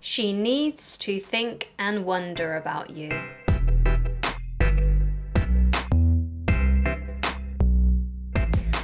She needs to think and wonder about you.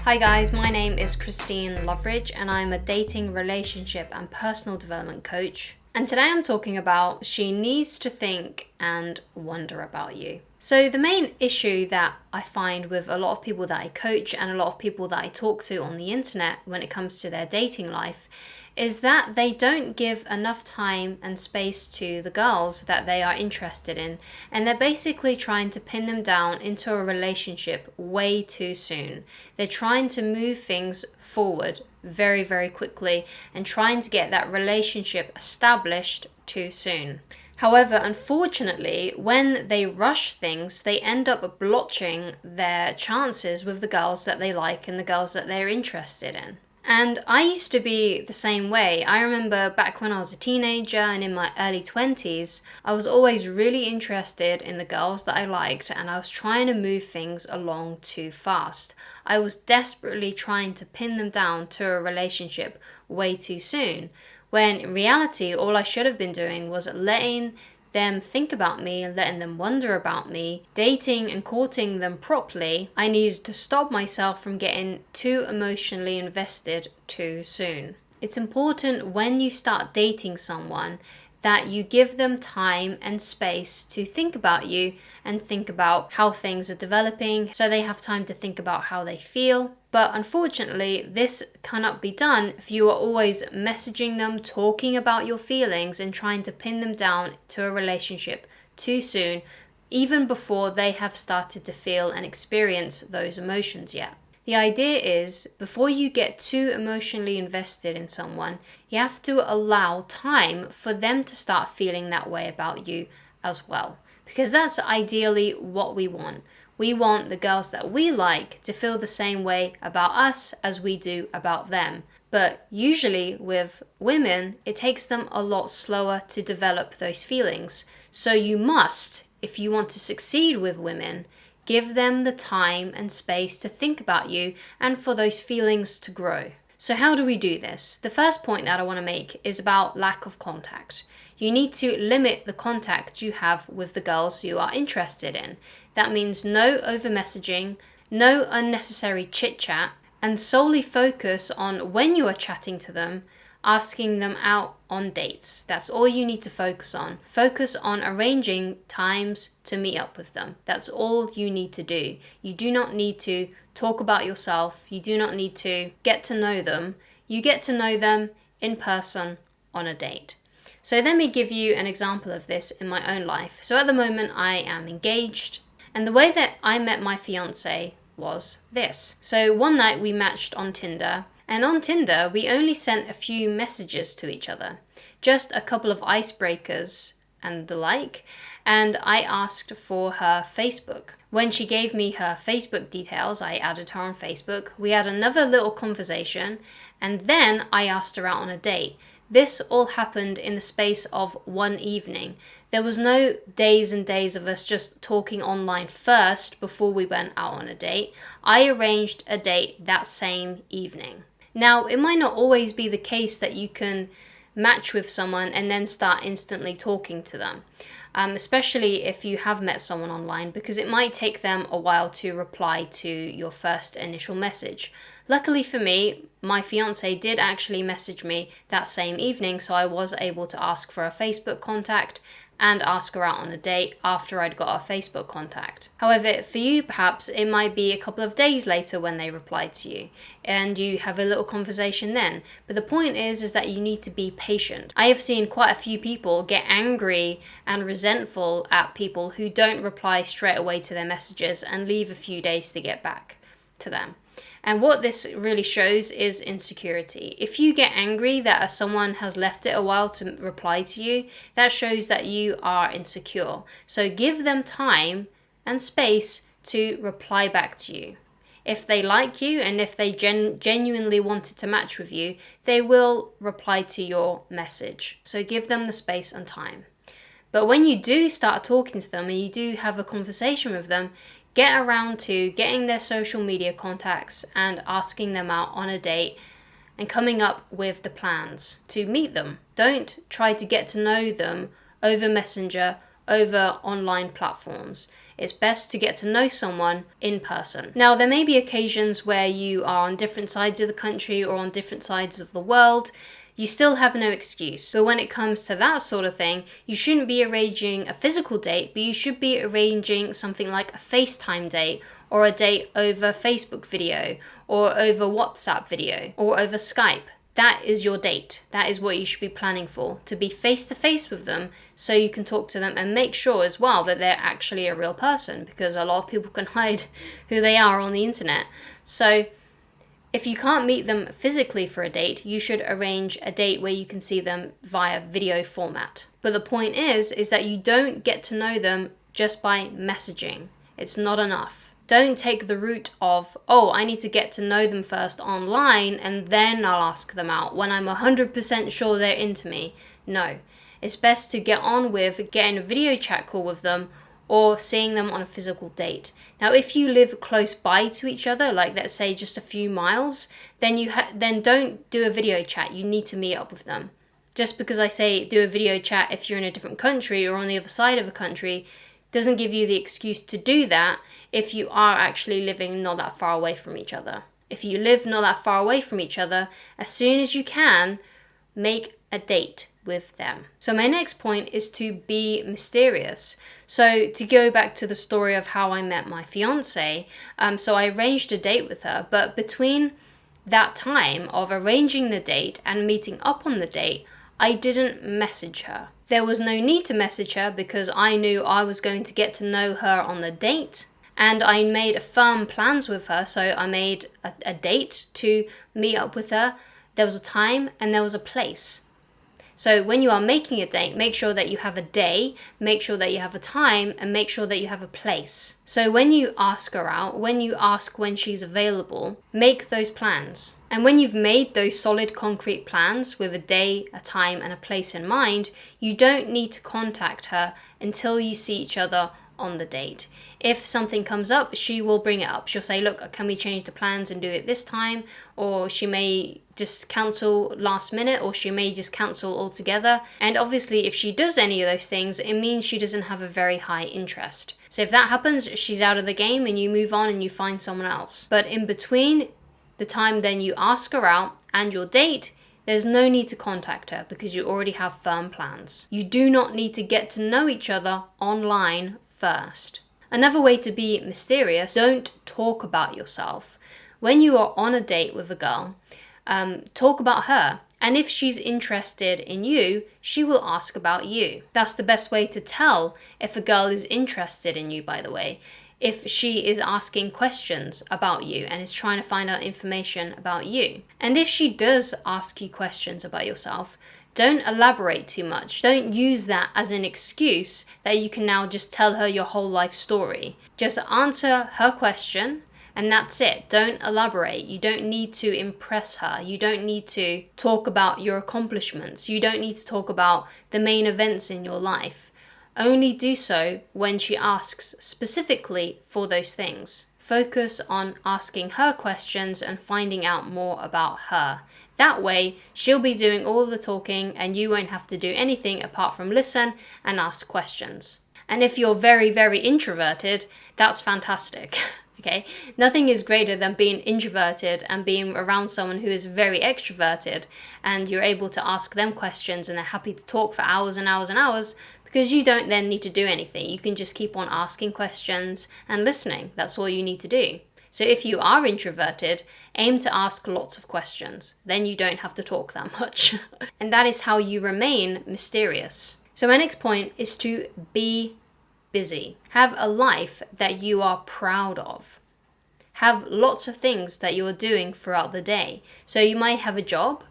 Hi guys, my name is Christine Loveridge and I'm a dating, relationship and personal development coach. And today I'm talking about she needs to think and wonder about you. So the main issue that I find with a lot of people that I coach and a lot of people that I talk to on the internet when it comes to their dating life is that they don't give enough time and space to the girls that they are interested in, and they're basically trying to pin them down into a relationship way too soon. They're trying to move things forward very, very quickly and trying to get that relationship established too soon. However, unfortunately, when they rush things, they end up blotching their chances with the girls that they like and the girls that they're interested in. And I used to be the same way. I remember back when I was a teenager and in my early 20s, I was always really interested in the girls that I liked and I was trying to move things along too fast. I was desperately trying to pin them down to a relationship way too soon, when in reality, all I should have been doing was letting them think about me and letting them wonder about me, dating and courting them properly. I needed to stop myself from getting too emotionally invested too soon. It's important when you start dating someone that you give them time and space to think about you and think about how things are developing, so they have time to think about how they feel. But unfortunately, this cannot be done if you are always messaging them, talking about your feelings and trying to pin them down to a relationship too soon, even before they have started to feel and experience those emotions yet. The idea is, before you get too emotionally invested in someone, you have to allow time for them to start feeling that way about you as well. Because that's ideally what we want. We want the girls that we like to feel the same way about us as we do about them. But usually with women, it takes them a lot slower to develop those feelings. So you must, if you want to succeed with women, give them the time and space to think about you and for those feelings to grow. So how do we do this? The first point that I want to make is about lack of contact. You need to limit the contact you have with the girls you are interested in. That means no over messaging, no unnecessary chit chat, and solely focus on when you are chatting to them, asking them out on dates. That's all you need to focus on. Focus on arranging times to meet up with them. That's all you need to do. You do not need to talk about yourself. You do not need to get to know them. You get to know them in person on a date. So let me give you an example of this in my own life. So at the moment I am engaged, and the way that I met my fiance was this. So one night we matched on Tinder. And on Tinder, we only sent a few messages to each other, just a couple of icebreakers and the like, and I asked for her Facebook. When she gave me her Facebook details, I added her on Facebook. We had another little conversation, and then I asked her out on a date. This all happened in the space of one evening. There was no days and days of us just talking online first before we went out on a date. I arranged a date that same evening. Now, it might not always be the case that you can match with someone and then start instantly talking to them, especially if you have met someone online, because it might take them a while to reply to your first initial message. Luckily for me, my fiance did actually message me that same evening, so I was able to ask for a Facebook contact and ask her out on a date after I'd got her Facebook contact. However, for you, perhaps it might be a couple of days later when they replied to you and you have a little conversation then. But the point is that you need to be patient. I have seen quite a few people get angry and resentful at people who don't reply straight away to their messages and leave a few days to get back to them. And what this really shows is insecurity. If you get angry that someone has left it a while to reply to you, that shows that you are insecure. So give them time and space to reply back to you. If they like you and if they genuinely wanted to match with you, they will reply to your message. So give them the space and time. But when you do start talking to them and you do have a conversation with them, get around to getting their social media contacts and asking them out on a date and coming up with the plans to meet them. Don't try to get to know them over Messenger, over online platforms. It's best to get to know someone in person. Now, there may be occasions where you are on different sides of the country or on different sides of the world. You still have no excuse. But when it comes to that sort of thing, you shouldn't be arranging a physical date, but you should be arranging something like a FaceTime date, or a date over Facebook video, or over WhatsApp video, or over Skype. That is your date. That is what you should be planning for, to be face to face with them so you can talk to them and make sure as well that they're actually a real person, because a lot of people can hide who they are on the internet. So if you can't meet them physically for a date, you should arrange a date where you can see them via video format. But the point is that you don't get to know them just by messaging. It's not enough. Don't take the route of, oh, I need to get to know them first online and then I'll ask them out when I'm 100% sure they're into me. No, it's best to get on with getting a video chat call with them or seeing them on a physical date. Now, if you live close by to each other, like let's say just a few miles, then then don't do a video chat. You need to meet up with them. Just because I say do a video chat if you're in a different country or on the other side of a country doesn't give you the excuse to do that if you are actually living not that far away from each other. If you live not that far away from each other, as soon as you can, make a date with them. So my next point is to be mysterious. So to go back to the story of how I met my fiance, so I arranged a date with her, but between that time of arranging the date and meeting up on the date, I didn't message her. There was no need to message her because I knew I was going to get to know her on the date, and I made firm plans with her. So I made a date to meet up with her. There was a time and there was a place. So when you are making a date, make sure that you have a day, make sure that you have a time, and make sure that you have a place. So when you ask her out, when you ask when she's available, make those plans. And when you've made those solid concrete plans with a day, a time, and a place in mind, you don't need to contact her until you see each other on the date. If something comes up, she will bring it up. She'll say, look, can we change the plans and do it this time? Or she may just cancel last minute, or she may just cancel altogether. And obviously, if she does any of those things, it means she doesn't have a very high interest. So if that happens, she's out of the game and you move on and you find someone else. But in between the time then you ask her out and your date, there's no need to contact her because you already have firm plans. You do not need to get to know each other online first. Another way to be mysterious, don't talk about yourself. When you are on a date with a girl, talk about her. And if she's interested in you, she will ask about you. That's the best way to tell if a girl is interested in you, by the way. If she is asking questions about you and is trying to find out information about you. And if she does ask you questions about yourself, don't elaborate too much. Don't use that as an excuse that you can now just tell her your whole life story. Just answer her question and that's it. Don't elaborate. You don't need to impress her. You don't need to talk about your accomplishments. You don't need to talk about the main events in your life. Only do so when she asks specifically for those things. Focus on asking her questions and finding out more about her. That way, she'll be doing all the talking and you won't have to do anything apart from listen and ask questions. And if you're very, very introverted, that's fantastic. Okay? Nothing is greater than being introverted and being around someone who is very extroverted and you're able to ask them questions and they're happy to talk for hours and hours and hours because you don't then need to do anything. You can just keep on asking questions and listening. That's all you need to do. So if you are introverted, aim to ask lots of questions. Then you don't have to talk that much. And that is how you remain mysterious. So my next point is to be busy. Have a life that you are proud of. Have lots of things that you are doing throughout the day. So you might have a job,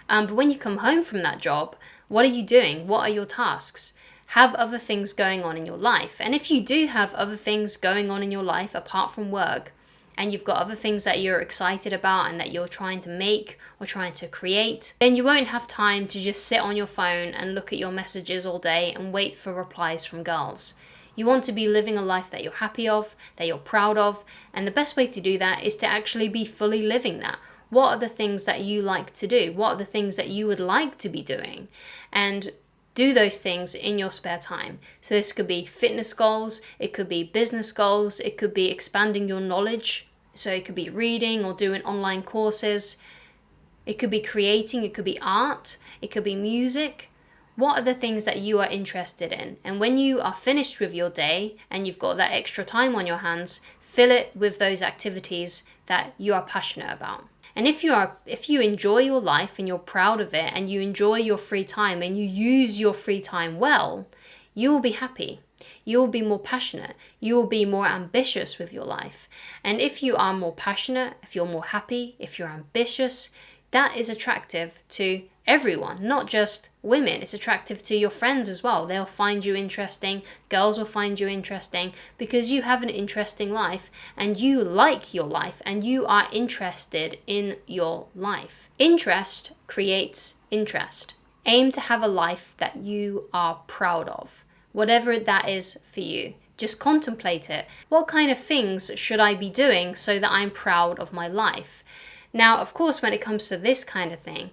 but when you come home from that job, what are you doing? What are your tasks? Have other things going on in your life. And if you do have other things going on in your life apart from work, and you've got other things that you're excited about and that you're trying to make or trying to create, then you won't have time to just sit on your phone and look at your messages all day and wait for replies from girls. You want to be living a life that you're happy of, that you're proud of, and the best way to do that is to actually be fully living that. What are the things that you like to do? What are the things that you would like to be doing? And do those things in your spare time. So this could be fitness goals, it could be business goals, it could be expanding your knowledge. So it could be reading or doing online courses. It could be creating, it could be art, it could be music. What are the things that you are interested in? And when you are finished with your day and you've got that extra time on your hands, fill it with those activities that you are passionate about. And if you enjoy your life and you're proud of it and you enjoy your free time and you use your free time well, you will be happy. You will be more passionate. You will be more ambitious with your life. And if you are more passionate, if you're more happy, if you're ambitious, that is attractive to everyone, not just women. It's attractive to your friends as well. They'll find you interesting. Girls will find you interesting because you have an interesting life and you like your life and you are interested in your life. Interest creates interest. Aim to have a life that you are proud of, whatever that is for you. Just contemplate it. What kind of things should I be doing so that I'm proud of my life? Now, of course, when it comes to this kind of thing,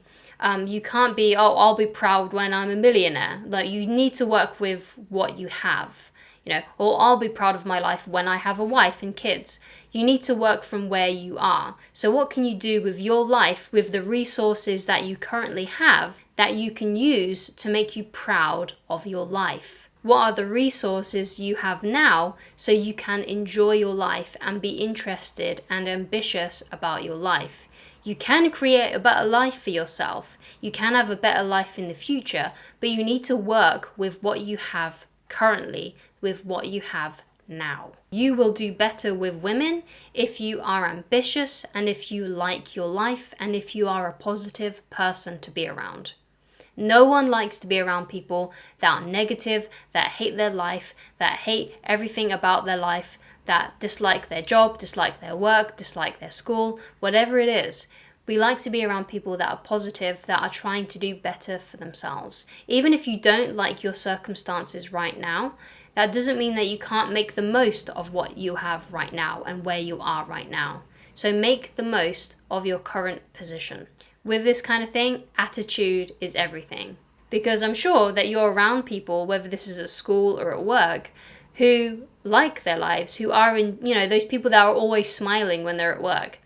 you can't be, oh, I'll be proud when I'm a millionaire. Like, you need to work with what you have, or I'll be proud of my life when I have a wife and kids. You need to work from where you are. So what can you do with your life, with the resources that you currently have, that you can use to make you proud of your life? What are the resources you have now so you can enjoy your life and be interested and ambitious about your life? You can create a better life for yourself. You can have a better life in the future, but you need to work with what you have currently, with what you have now. You will do better with women if you are ambitious and if you like your life and if you are a positive person to be around. No one likes to be around people that are negative, that hate their life, that hate everything about their life, that dislike their job, dislike their work, dislike their school, whatever it is. We like to be around people that are positive, that are trying to do better for themselves. Even if you don't like your circumstances right now, that doesn't mean that you can't make the most of what you have right now and where you are right now. So make the most of your current position. With this kind of thing, attitude is everything. Because I'm sure that you're around people, whether this is at school or at work, who like their lives, who are in, those people that are always smiling when they're at work.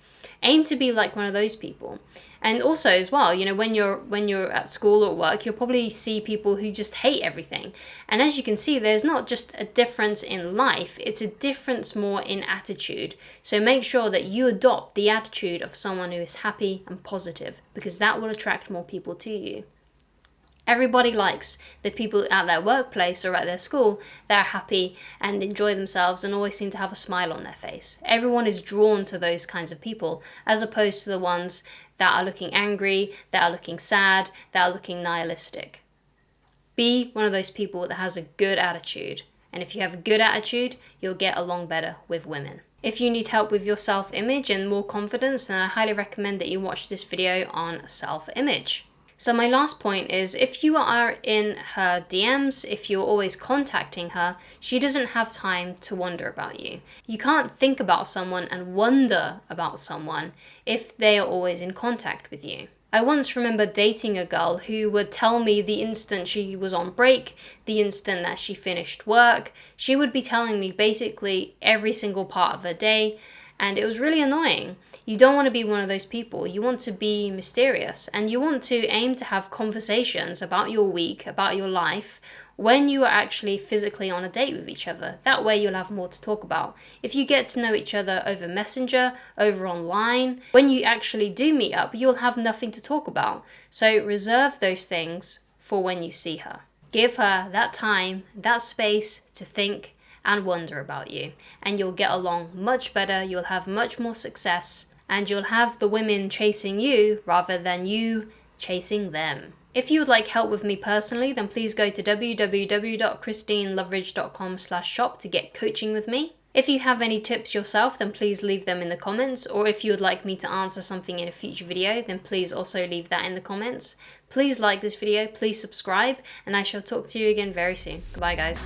Aim to be like one of those people. And also as well, when you're at school or work, you'll probably see people who just hate everything. And as you can see, there's not just a difference in life, it's a difference more in attitude. So make sure that you adopt the attitude of someone who is happy and positive, because that will attract more people to you. Everybody likes the people at their workplace or at their school that are happy and enjoy themselves and always seem to have a smile on their face. Everyone is drawn to those kinds of people, as opposed to the ones that are looking angry, that are looking sad, that are looking nihilistic. Be one of those people that has a good attitude. And if you have a good attitude, you'll get along better with women. If you need help with your self-image and more confidence, then I highly recommend that you watch this video on self-image. So my last point is, if you are in her DMs, if you're always contacting her, she doesn't have time to wonder about you. You can't think about someone and wonder about someone if they are always in contact with you. I once remember dating a girl who would tell me the instant she was on break, the instant that she finished work. She would be telling me basically every single part of her day, and it was really annoying. You don't want to be one of those people. You want to be mysterious, and you want to aim to have conversations about your week, about your life, when you are actually physically on a date with each other. That way you'll have more to talk about. If you get to know each other over Messenger, over online, when you actually do meet up, you'll have nothing to talk about. So reserve those things for when you see her. Give her that time, that space to think and wonder about you, and you'll get along much better, you'll have much more success, and you'll have the women chasing you rather than you chasing them. If you would like help with me personally, then please go to www.christineloveridge.com/shop to get coaching with me. If you have any tips yourself, then please leave them in the comments, or if you would like me to answer something in a future video, then please also leave that in the comments. Please like this video, please subscribe, and I shall talk to you again very soon. Goodbye, guys.